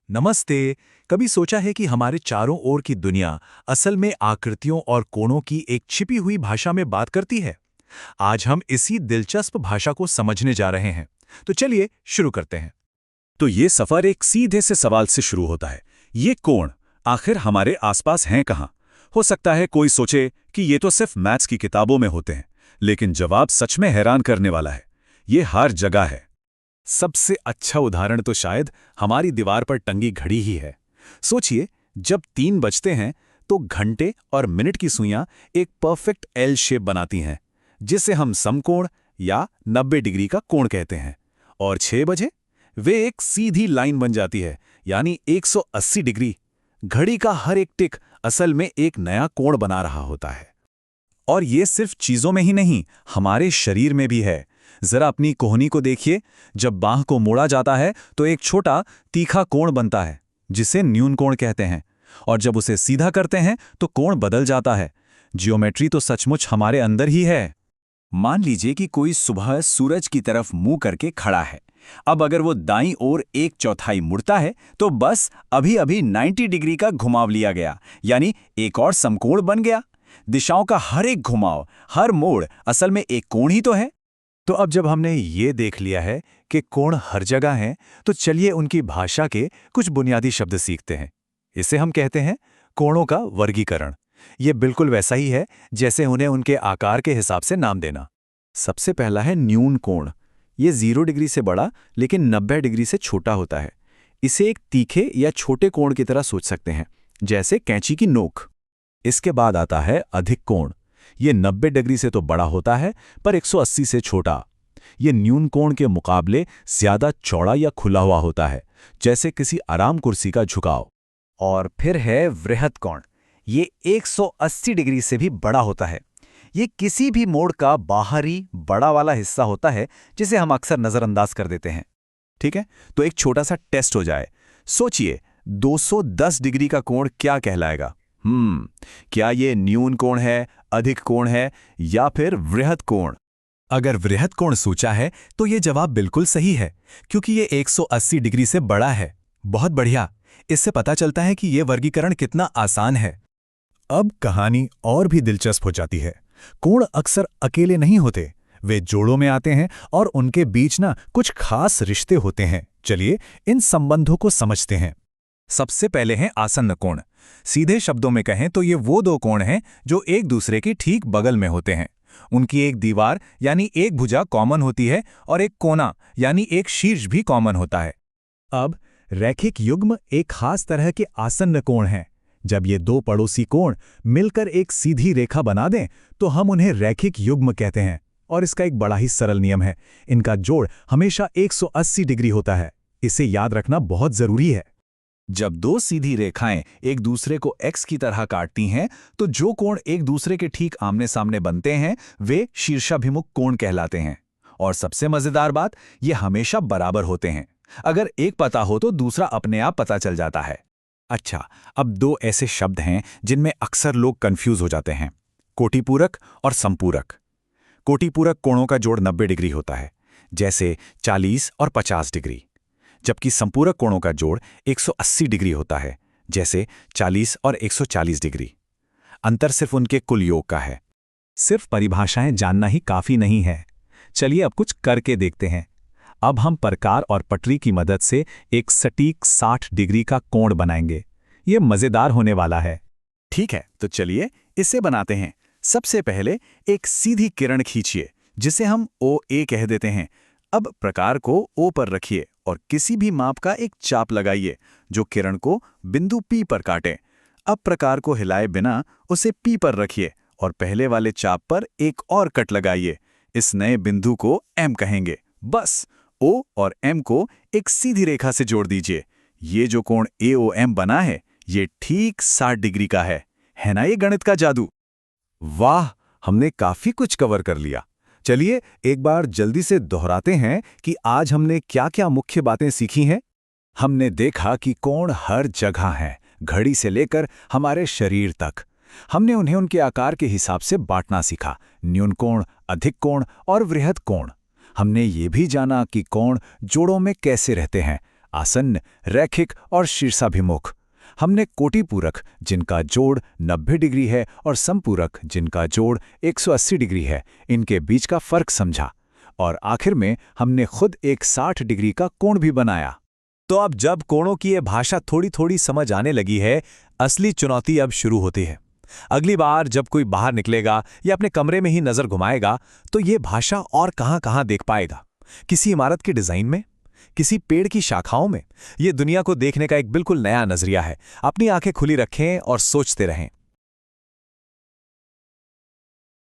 नमस्ते। कभी सोचा है कि हमारे चारों ओर की दुनिया असल में आकृतियों और कोणों की एक छिपी हुई भाषा में बात करती है। आज हम इसी दिलचस्प भाषा को समझने जा रहे हैं। तो चलिए शुरू करते हैं। तो ये सफर एक सीधे से सवाल से शुरू होता है। ये कोण आखिर हमारे आसपास हैं कहाँ? हो सकता है कोई सोचे कि ये तो सिर्फ मैथ्स की किताबों में होते हैं, लेकिन जवाब सच में हैरान करने वाला है। ये हर जगह है। सबसे अच्छा उदाहरण तो शायद हमारी दीवार पर टंगी घड़ी ही है। सोचिए, जब 3 बजते हैं तो घंटे और मिनट की सुइयां एक परफेक्ट एल शेप बनाती हैं, जिसे हम समकोण या 90 डिग्री का कोण कहते हैं। और 6 बजे वे एक सीधी लाइन बन जाती है, यानी 180 डिग्री। घड़ी का हर एक टिक असल में एक नया कोण बना रहा होता है। और ये सिर्फ चीजों में ही नहीं, हमारे शरीर में भी है। जरा अपनी कोहनी को देखिए। जब बांह को मोड़ा जाता है तो एक छोटा तीखा कोण बनता है, जिसे न्यून कोण कहते हैं। और जब उसे सीधा करते हैं तो कोण बदल जाता है। जियोमेट्री तो सचमुच हमारे अंदर ही है। मान लीजिए कि कोई सुबह सूरज की तरफ मुंह करके खड़ा है। अब अगर वो दाईं ओर 1/4 मुड़ता है तो बस अभी अभी 90 डिग्री का घुमाव लिया गया, यानी एक और समकोण बन गया। दिशाओं का हर एक घुमाव, हर मोड़ असल में एक कोण ही तो है। तो अब जब हमने ये देख लिया है कि कोण हर जगह हैं, तो चलिए उनकी भाषा के कुछ बुनियादी शब्द सीखते हैं। इसे हम कहते हैं कोणों का वर्गीकरण। ये बिल्कुल वैसा ही है जैसे उन्हें उनके आकार के हिसाब से नाम देना। सबसे पहला है न्यून कोण। ये 0 डिग्री से बड़ा लेकिन 90 डिग्री से छोटा होता है। इसे एक तीखे या छोटे कोण की तरह सोच सकते हैं, जैसे कैंची की नोक। इसके बाद आता है अधिक कोण। ये 90 डिग्री से तो बड़ा होता है, पर 180 से छोटा। ये न्यून कोण के मुकाबले ज्यादा चौड़ा या खुला हुआ होता है, जैसे किसी आराम कुर्सी का झुकाव। और फिर है वृहद कोण। ये 180 डिग्री से भी बड़ा होता है। ये किसी भी मोड़ का बाहरी बड़ा वाला हिस्सा होता है, जिसे हम अक्सर नजरअंदाज कर देते हैं। ठीक है, तो एक छोटा सा टेस्ट हो जाए। सोचिए, 210 डिग्री का कोण क्या कहलाएगा? क्या ये न्यून कोण है, अधिक कोण है, या फिर वृहद कोण? अगर वृहद कोण सोचा है तो ये जवाब बिल्कुल सही है, क्योंकि ये 180 डिग्री से बड़ा है। बहुत बढ़िया। इससे पता चलता है कि ये वर्गीकरण कितना आसान है। अब कहानी और भी दिलचस्प हो जाती है। कोण अक्सर अकेले नहीं होते, वे जोड़ों में आते हैं और उनके बीच कुछ खास रिश्ते होते हैं। चलिए इन संबंधों को समझते हैं। सबसे पहले हैं आसन्न कोण। सीधे शब्दों में कहें तो ये वो 2 कोण हैं जो एक दूसरे के ठीक बगल में होते हैं। उनकी एक दीवार यानी एक भुजा कॉमन होती है और एक कोना यानी एक शीर्ष भी कॉमन होता है। अब रैखिक युग्म एक खास तरह के आसन्न कोण हैं। जब ये 2 पड़ोसी कोण मिलकर एक सीधी रेखा बना दें तो हम उन्हें रैखिक युग्म कहते हैं। और इसका एक बड़ा ही सरल नियम है, इनका जोड़ हमेशा 180 डिग्री होता है। इसे याद रखना बहुत जरूरी है। जब 2 सीधी रेखाएं एक दूसरे को x की तरह काटती हैं, तो जो कोण एक दूसरे के ठीक आमने सामने बनते हैं वे शीर्षाभिमुख कोण कहलाते हैं। और सबसे मजेदार बात, ये हमेशा बराबर होते हैं। अगर एक पता हो तो दूसरा अपने आप पता चल जाता है। अच्छा, अब 2 ऐसे शब्द हैं जिनमें अक्सर लोग कंफ्यूज हो जाते हैं, कोटिपूरक और संपूरक। कोटिपूरक कोणों का जोड़ 90 डिग्री होता है, जैसे 40 और 50 डिग्री। जबकि संपूरक कोणों का जोड़ 180 डिग्री होता है, जैसे 40 और 140 डिग्री। अंतर सिर्फ उनके कुल योग का है। सिर्फ परिभाषाएं जानना ही काफी नहीं है। चलिए अब कुछ करके देखते हैं। अब हम प्रकार और पटरी की मदद से एक सटीक 60 डिग्री का कोण बनाएंगे। ये मजेदार होने वाला है। ठीक है, तो चलिए इसे बनाते हैं। सबसे पहले एक सीधी किरण खींचिए, जिसे हम OA कह देते हैं। अब प्रकार को O पर रखिए और किसी भी माप का एक चाप लगाइए जो किरण को बिंदु P पर काटे। अब प्रकार को हिलाए बिना उसे P पर रखिए और पहले वाले चाप पर एक और कट लगाइए। इस नए बिंदु को M कहेंगे। बस O और M को एक सीधी रेखा से जोड़ दीजिए। ये जो कोण AOM बना है, ये ठीक 60 डिग्री का है ना ये गणित का जादू? वाह, हमने काफी कुछ कवर कर लिया। चलिए एक बार जल्दी से दोहराते हैं कि आज हमने क्या-क्या मुख्य बातें सीखी हैं। हमने देखा कि कोण हर जगह हैं, घड़ी से लेकर हमारे शरीर तक। हमने उन्हें उनके आकार के हिसाब से बांटना सीखा, न्यून कोण, अधिक कोण और वृहद कोण। हमने ये भी जाना कि कोण जोड़ों में कैसे रहते हैं, आसन्न, रैखिक और शीर्षाभिमुख। हमने कोटिपूरक जिनका जोड़ 90 डिग्री है और समपूरक जिनका जोड़ 180 डिग्री है, इनके बीच का फर्क समझा। और आखिर में हमने खुद एक 60 डिग्री का कोण भी बनाया। तो अब जब कोणों की ये भाषा थोड़ी थोड़ी समझ आने लगी है, असली चुनौती अब शुरू होती है। अगली बार जब कोई बाहर निकलेगा या अपने कमरे में ही नजर घुमाएगा, तो ये भाषा और कहां-कहां देख पाएगा? किसी इमारत के डिजाइन में, किसी पेड़ की शाखाओं में? ये दुनिया को देखने का एक बिल्कुल नया नजरिया है। अपनी आंखें खुली रखें और सोचते रहें।